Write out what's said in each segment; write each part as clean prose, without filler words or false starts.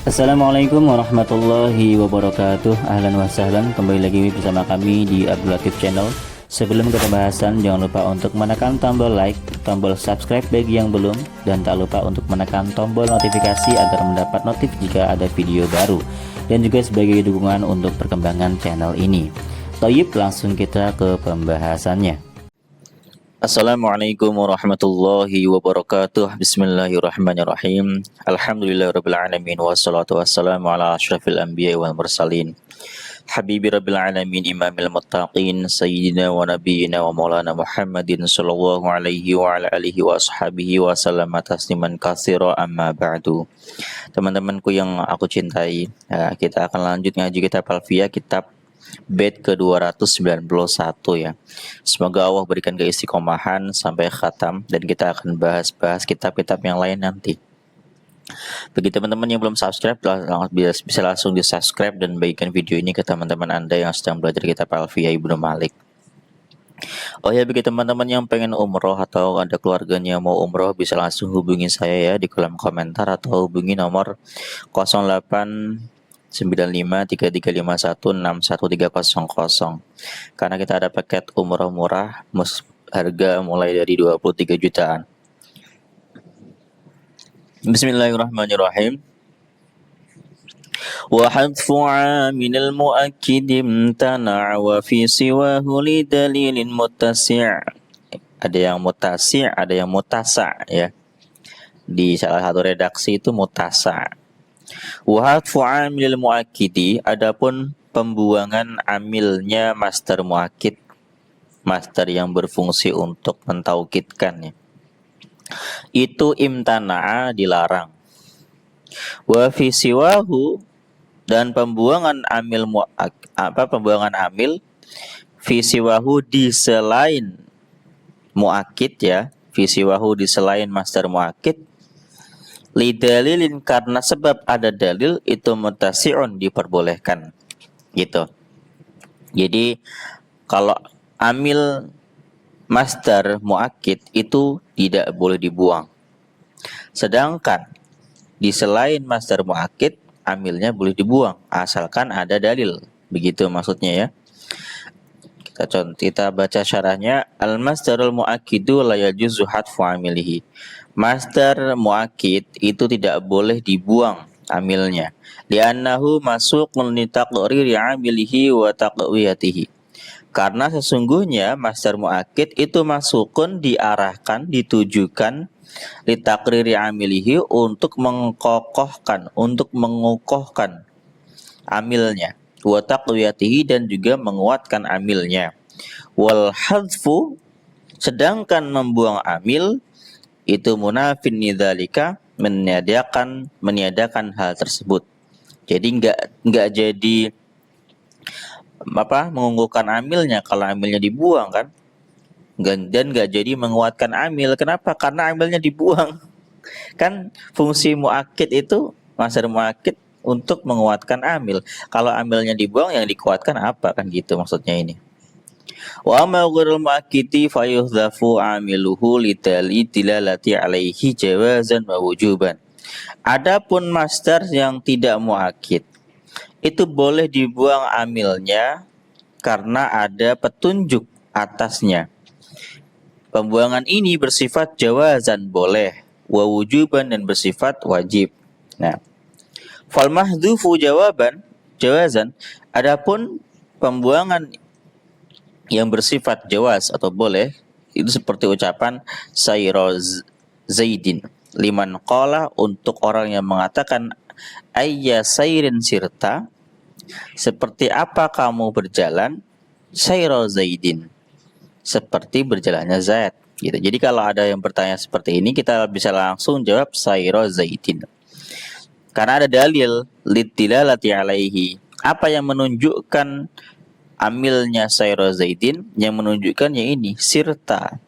Assalamualaikum warahmatullahi wabarakatuh. Ahlan wa sahlan, kembali lagi bersama kami di Abdul Latif Channel. Sebelum ke pembahasan, jangan lupa untuk menekan tombol like, tombol subscribe bagi yang belum, dan tak lupa untuk menekan tombol notifikasi agar mendapat notif jika ada video baru, dan juga sebagai dukungan untuk perkembangan channel ini. Toyib, langsung kita ke pembahasannya. Assalamualaikum warahmatullahi wabarakatuh. Bismillahirrahmanirrahim. Alhamdulillahirrabbilalamin. Wassalatu wassalamu ala ashrafil anbiya wal mursalin, Habibi rabbil alamin, imamil muttaqin, sayyidina wa nabiyyina wa maulana Muhammadin sallallahu alaihi wa ala alihi wa ashabihi wa sallama tasliman katsira, amma ba'du. Teman-temanku yang aku cintai, kita akan lanjut ngaji kitab Alfiyah, kitab bait ke-291 ya. Semoga Allah berikan keistiqomahan sampai khatam, dan kita akan bahas kitab-kitab yang lain nanti. Bagi teman-teman yang belum subscribe, bisa langsung di subscribe dan bagikan video ini ke teman-teman Anda yang sedang belajar kitab Alfiyah Ibnu Malik. Oh ya, bagi teman-teman yang pengen umroh atau ada keluarganya mau umroh, bisa langsung hubungi saya ya di kolom komentar, atau hubungi nomor 089533516130, karena kita ada paket umroh murah harga mulai dari 23 jutaan. Bismillahirrahmanirrahim. Wa hadfu 'amil muakkid imtana' wa fi siwahu li dalilin muttasi'. Ada yang muttasi', ada yang mutasa' ya. Di salah satu redaksi itu mutasa'. Wa hadfu 'amil muakkidi, adapun pembuangan amilnya master muakkid, master yang berfungsi untuk mentaukidkan ya, itu imtana'a, dilarang. Wa fi siwahu, dan pembuangan amil pembuangan amil fi siwahu, di selain muakkid ya, fi siwahu, di selain master muakkid, li dalilin, karena sebab ada dalil, itu mutasi'un, diperbolehkan gitu. Jadi kalau amil master muakkid itu tidak boleh dibuang, sedangkan di selain master muakkid amilnya boleh dibuang asalkan ada dalil, begitu maksudnya ya. Kita baca syarahnya. Al masdarul muakkidu la yajuzu hadfu amilihi. Master muakkid itu tidak boleh dibuang amilnya, li'annahu masukun li taqriri amilihi wa taqwiyatihi, karena sesungguhnya master muakkid itu masukun, diarahkan, ditujukan, li taqriri amilihi, untuk mengkokohkan, untuk mengukuhkan amilnya, wa taqwiyatihi, dan juga menguatkan amilnya. Wal hadfu, sedangkan membuang amil itu munafin nidzalika, meniadakan hal tersebut. Jadi enggak jadi mengunggulkan amilnya kalau amilnya dibuang kan, dan enggak jadi menguatkan amil. Kenapa? Karena amilnya dibuang. Kan fungsi muakkid itu, master muakkid, untuk menguatkan amil. Kalau amilnya dibuang, yang dikuatkan apa, kan gitu maksudnya ini. Wa ma ghurul muakkidi fayuhdhafu amiluhu lidalalati alaihi jawazan wa wujuban. Adapun master yang tidak muakkid itu boleh dibuang amilnya karena ada petunjuk atasnya. Pembuangan ini bersifat jawazan, boleh, wa wujuban, dan bersifat wajib. Nah, fal mahdhufu jawazan, adapun pembuangan yang bersifat jawaz atau boleh, itu seperti ucapan sayra zaidin liman qala, untuk orang yang mengatakan ayya sayrin sirta, seperti apa kamu berjalan, sayra zaidin, seperti berjalannya Zaid gitu. Jadi kalau ada yang bertanya seperti ini, kita bisa langsung jawab sayra zaidin, karena ada dalil lidilalati alaihi, apa yang menunjukkan amilnya sayra zaidin, yang menunjukkannya ini sirta.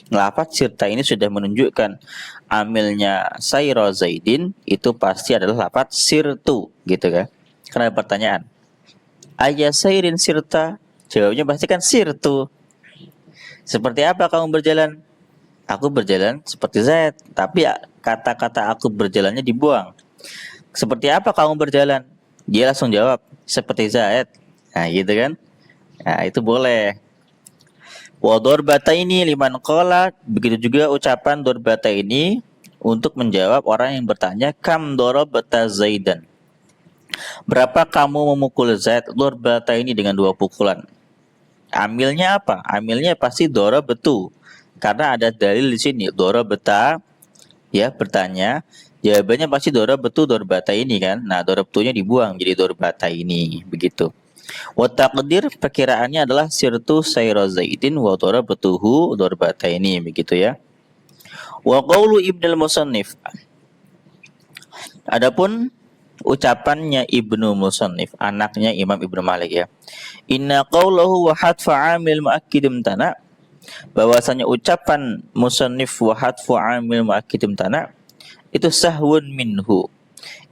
Lafaz sirta ini sudah menunjukkan amilnya sayra zaidin itu pasti adalah lafaz sirtu gitu kan. Karena ada pertanyaan, ayya sayrin sirta, jawabnya pasti kan sirtu. Seperti apa kamu berjalan? Aku berjalan seperti Zaid, tapi kata-kata aku berjalannya dibuang. seperti apa kamu berjalan? Dia langsung jawab, seperti Zaid. Nah, gitu kan? Nah, itu boleh. Wa ini liman qala, begitu juga ucapan dorbata ini untuk menjawab orang yang bertanya, kam darabta Zaidan. Berapa kamu memukul Zaid? Dorbata ini dengan 2 pukulan. Amilnya apa? Amilnya pasti darabtu. Karena ada dalil di sini, darabta, ya, bertanya, jawabannya pasti darabtu dorbata ini kan. Nah, darabtunya dibuang jadi dorbata ini, begitu. Wa taqdir perkiraannya adalah sirtu sayra Zaidin wa darabtuhu dorbata ini, begitu ya. Wa qaulu Ibnul Musannif. Adapun ucapannya Ibnu Musannif, anaknya Imam Ibnu Malik ya. Inna qaulahu wa hadfa amil muakkidim tana, bahwasanya ucapan Musannif wa hadfu amil muakkidim tana itu sahwun minhu.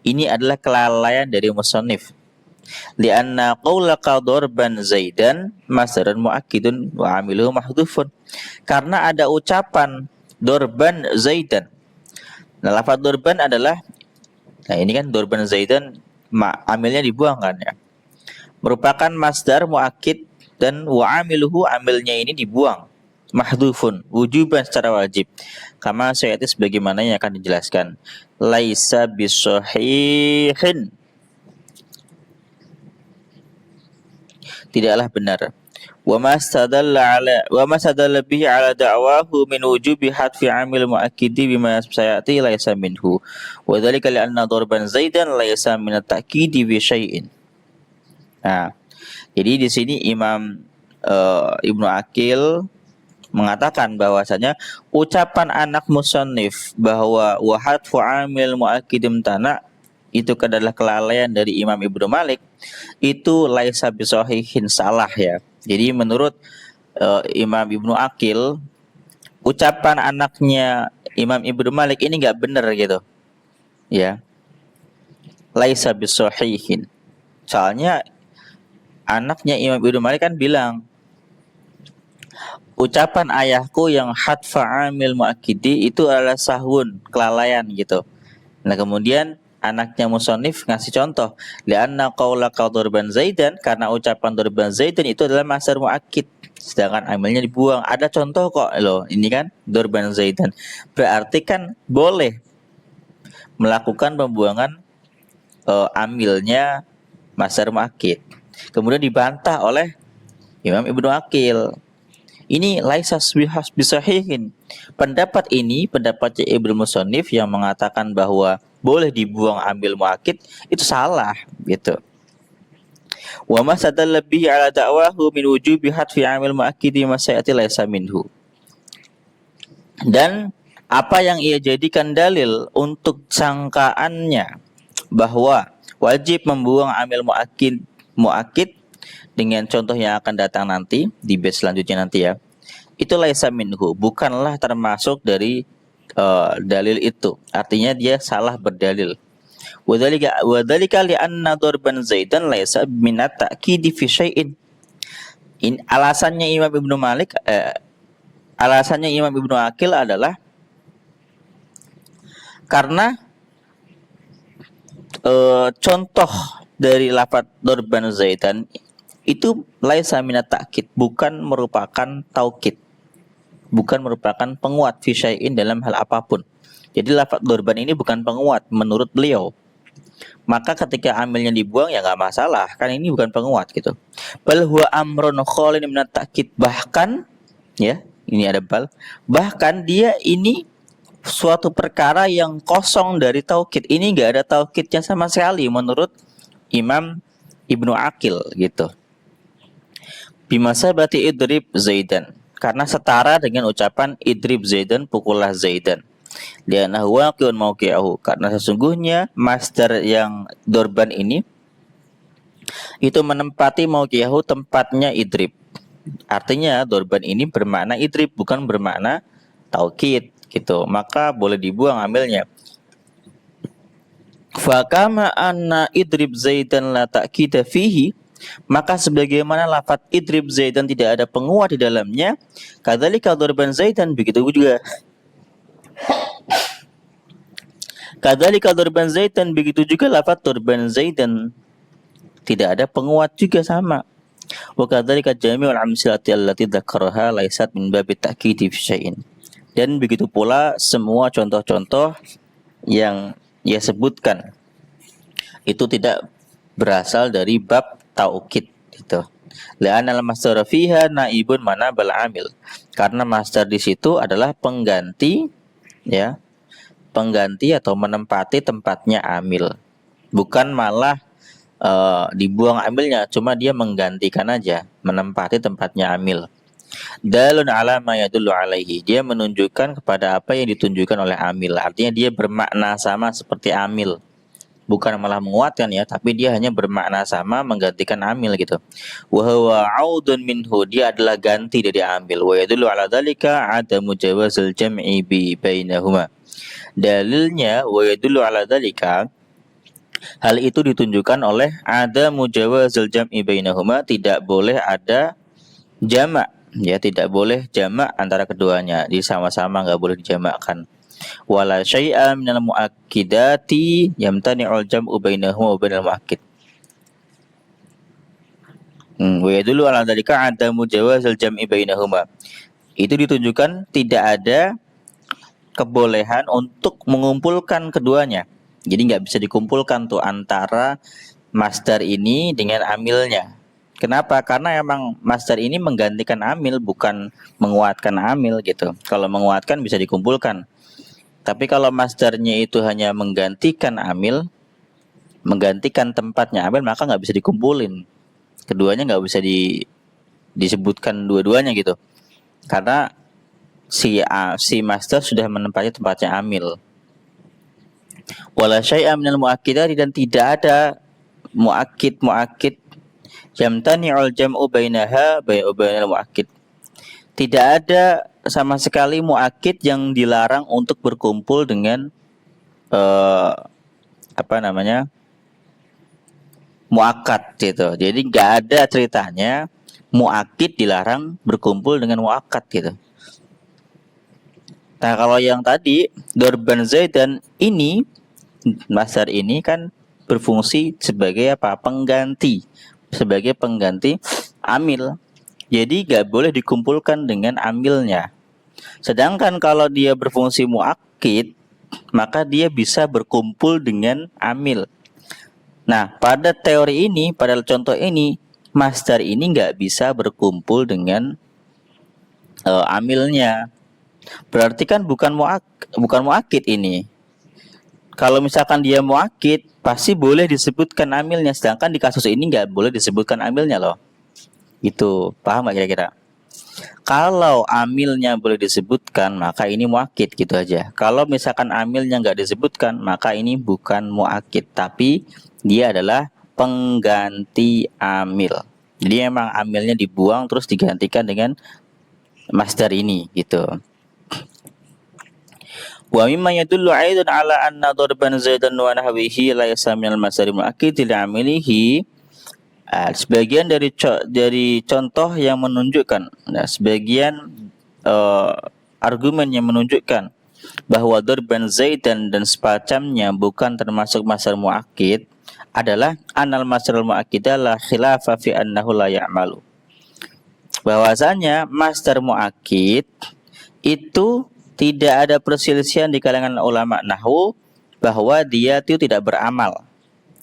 Ini adalah kelalaian dari Musannif. Lianna qaulaka dorban Zaidan masdaran muakkidun wa amiluhu mahdhufun. Karena ada ucapan dorban Zaidan. Nah, lafaz dorban adalah, nah ini kan dorban Zaidan, amilnya dibuang kan ya. Merupakan masdar muakkid dan wa amiluhu, amilnya ini dibuang. Mahdhufun, wujuban secara wajib. Kama sayati sebagaimana yang akan dijelaskan. Laisa bisahihin, tidaklah benar. Wa ma stadalla bihi ala da'wahu min wujubi hadfi amil muakkidi bima sayati laisa minhu. Wa dzalika li anna darban Zaidan laisa min at-ta'kidi bi syai'in. Nah, jadi di sini Imam Ibnu Aqil mengatakan bahwasanya ucapan anak musannif bahwa wa hadfu amil muakkidim tana itu adalah kelalaian dari Imam Ibnu Malik, itu laisa bisahihin, salah ya. Jadi menurut Imam Ibnu Aqil, ucapan anaknya Imam Ibnu Malik ini nggak benar gitu ya, laisa bisahihin. Soalnya anaknya Imam Ibnu Malik kan bilang, ucapan ayahku yang hadfa amil muakkidi itu adalah sahwun, kelalaian gitu. Nah, kemudian anaknya musannif ngasih contoh, lianna qaulaka dorban Zaidan, karena ucapan dorban Zaidan itu adalah masdar muakkid, sedangkan amilnya dibuang. Ada contoh kok loh, ini kan dorban Zaidan. Berarti kan boleh melakukan pembuangan amilnya masdar muakkid. Kemudian dibantah oleh Imam Ibnu Aqil. Ini laisa bisahihin. Pendapat ini pendapatnya Ibnu Musannif yang mengatakan bahwa boleh dibuang ambil muakkid itu salah gitu. Wa ma sadalla bihi ala da'wahu min wujubi hadfi amil muakkidi masayati laisa minhu. Dan apa yang ia jadikan dalil untuk sangkaannya bahwa wajib membuang amil muakkid dengan contoh yang akan datang nanti di base selanjutnya nanti ya, itu laisa minhu, bukanlah termasuk dari dalil itu. Artinya dia salah berdalil. Wadzalika li'anna darban Zaidan laisa min at-ta'kidi fi syai'in. Alasannya Imam Ibnu Malik, alasannya Imam Ibnu Aqil adalah karena contoh dari lafaz darban Zaidan itu laisa min at-ta'kid, bukan merupakan taukid, bukan merupakan penguat fi syai'in dalam hal apapun. Jadi lafaz dorban ini bukan penguat menurut beliau. Maka ketika amilnya dibuang ya nggak masalah, kan ini bukan penguat gitu. Bal huwa amrun khalin min at-ta'kid, bahkan ya, ini ada bal, bahkan dia ini suatu perkara yang kosong dari taukid. Ini nggak ada taukidnya sama sekali menurut Imam Ibnu Aqil gitu. Bimasabati idrib Zaidan, karena setara dengan ucapan idrib Zaidan, pukullah Zaidan. Lianahu waqi'un mauqi'ahu, karena sesungguhnya masdar yang dorban ini itu menempati mauqi'ahu, tempatnya idrib. Artinya dorban ini bermakna idrib, bukan bermakna taukid gitu. Maka boleh dibuang amilnya. Fakama anna idrib Zaidan la ta'kida fihi, maka sebagaimana lafaz idrib Zaidan tidak ada penguat di dalamnya, kadzalika dorban Zaidan, begitu juga Kadzalika darban zaidan, begitu juga lafaz darban zaidan tidak ada penguat juga sama. Wa kadzalika jami'ul amsilati allati dzakaraha laysat min babi ta'kidi fi syai'in. Dan begitu pula semua contoh-contoh yang ia sebutkan itu tidak berasal dari bab taukid itu. La'anna al-masdar fiha naibun mana bal amil. Karena masdar di situ adalah pengganti, ya, pengganti atau menempati tempatnya amil. Bukan malah dibuang amilnya, cuma dia menggantikan aja, menempati tempatnya amil. Dalun ala ma yadullu alaihi, dia menunjukkan kepada apa yang ditunjukkan oleh amil. Artinya dia bermakna sama seperti amil, bukan malah menguatkan ya, tapi dia hanya bermakna sama, menggantikan amil gitu. Wa huwa audun minhu, dia adalah ganti dari amil. Wa yadullu ala dzalika adamu jawazil jam'i bainahuma. Dalilnya wa yadullu ala dzalika, hal itu ditunjukkan oleh ada mujawazil jam'i bainahuma, tidak boleh ada jamak, ya, tidak boleh jamak antara keduanya, jadi sama-sama nggak boleh dijamakkan. Wala syai'a minal muakkidati yamtani'ul jam'u bainahuma wa bainal muakkid. Wa yadullu ala dzalika ada mujawazil jam'i bainahuma, itu ditunjukkan tidak ada kebolehan untuk mengumpulkan keduanya. Jadi nggak bisa dikumpulkan tuh antara masdar ini dengan amilnya. Kenapa? Karena emang masdar ini menggantikan amil, bukan menguatkan amil gitu. Kalau menguatkan bisa dikumpulkan. Tapi kalau masdarnya itu hanya menggantikan amil, menggantikan tempatnya amil, maka nggak bisa dikumpulin. Keduanya nggak bisa disebutkan dua-duanya gitu. Karena si masdar sudah menempati tempatnya amil. Wala syai'a minal muakkidati, dan tidak ada muakkid yamtani'ul jam'u bainaha bainal muakkid. Tidak ada sama sekali muakkid yang dilarang untuk berkumpul dengan muakkad gitu. Jadi nggak ada ceritanya muakkid dilarang berkumpul dengan muakkad gitu. Nah, kalau yang tadi darban zaidan ini, masdar ini kan berfungsi sebagai apa? Pengganti, sebagai pengganti amil. Jadi gak boleh dikumpulkan dengan amilnya. Sedangkan kalau dia berfungsi muakkid, maka dia bisa berkumpul dengan amil. Nah, pada teori ini, pada contoh ini, masdar ini nggak bisa berkumpul dengan amilnya. Berarti kan bukan muakkid ini. Kalau misalkan dia muakkid, pasti boleh disebutkan amilnya. Sedangkan di kasus ini nggak boleh disebutkan amilnya loh. Itu paham nggak kira-kira? Kalau amilnya boleh disebutkan, maka ini muakkid gitu aja. Kalau misalkan amilnya nggak disebutkan, maka ini bukan muakkid, tapi dia adalah pengganti amil. Jadi emang amilnya dibuang terus digantikan dengan masdar ini gitu. Wa mimma yadullu aidan ala anna darban zaidan wa nahwihi la yasamil masdar muakkid li amilihi. Sebagian dari contoh yang menunjukkan, sebagian argumen yang menunjukkan bahwa darban zaidan dan semacamnya bukan termasuk masdar muakkid adalah anal masdar muakkid la khilafa fi annahu la ya'malu. Bahwasanya masdar muakkid itu tidak ada perselisihan di kalangan ulama nahwu bahwa dia itu tidak beramal.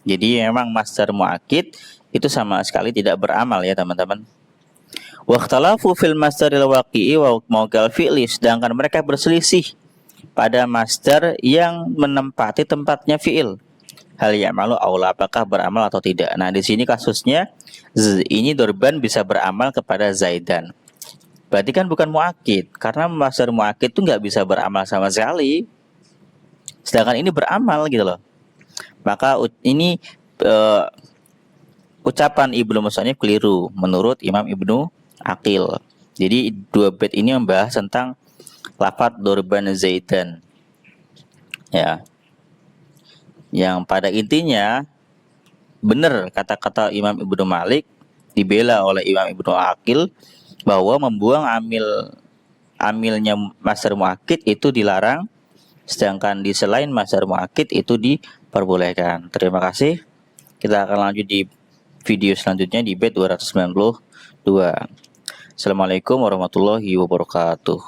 Jadi memang masdar muakkid itu sama sekali tidak beramal ya teman-teman. Wa ikhtalafu fil masdaril waqi'i wa mawqil fi'li, sedangkan mereka berselisih pada masdar yang menempati tempatnya fi'il. Hal ya'malu aula, apakah beramal atau tidak. Nah, di sini kasusnya ini darban bisa beramal kepada zaidan. Berarti kan bukan muakkid, karena masdar muakkid itu nggak bisa beramal sama sekali. Sedangkan ini beramal gitu loh. Maka ini ucapan Ibnu Musannif keliru menurut Imam Ibnu Aqil. Jadi dua bait ini membahas tentang lafadz darban zaidan. Ya. Yang pada intinya benar kata-kata Imam Ibnu Malik dibela oleh Imam Ibnu Aqil bahwa membuang amilnya masdar muakkid itu dilarang Sedangkan di selain masdar muakkid itu diperbolehkan. Terima kasih. Kita akan lanjut di video selanjutnya di bait 292. Assalamualaikum warahmatullahi wabarakatuh.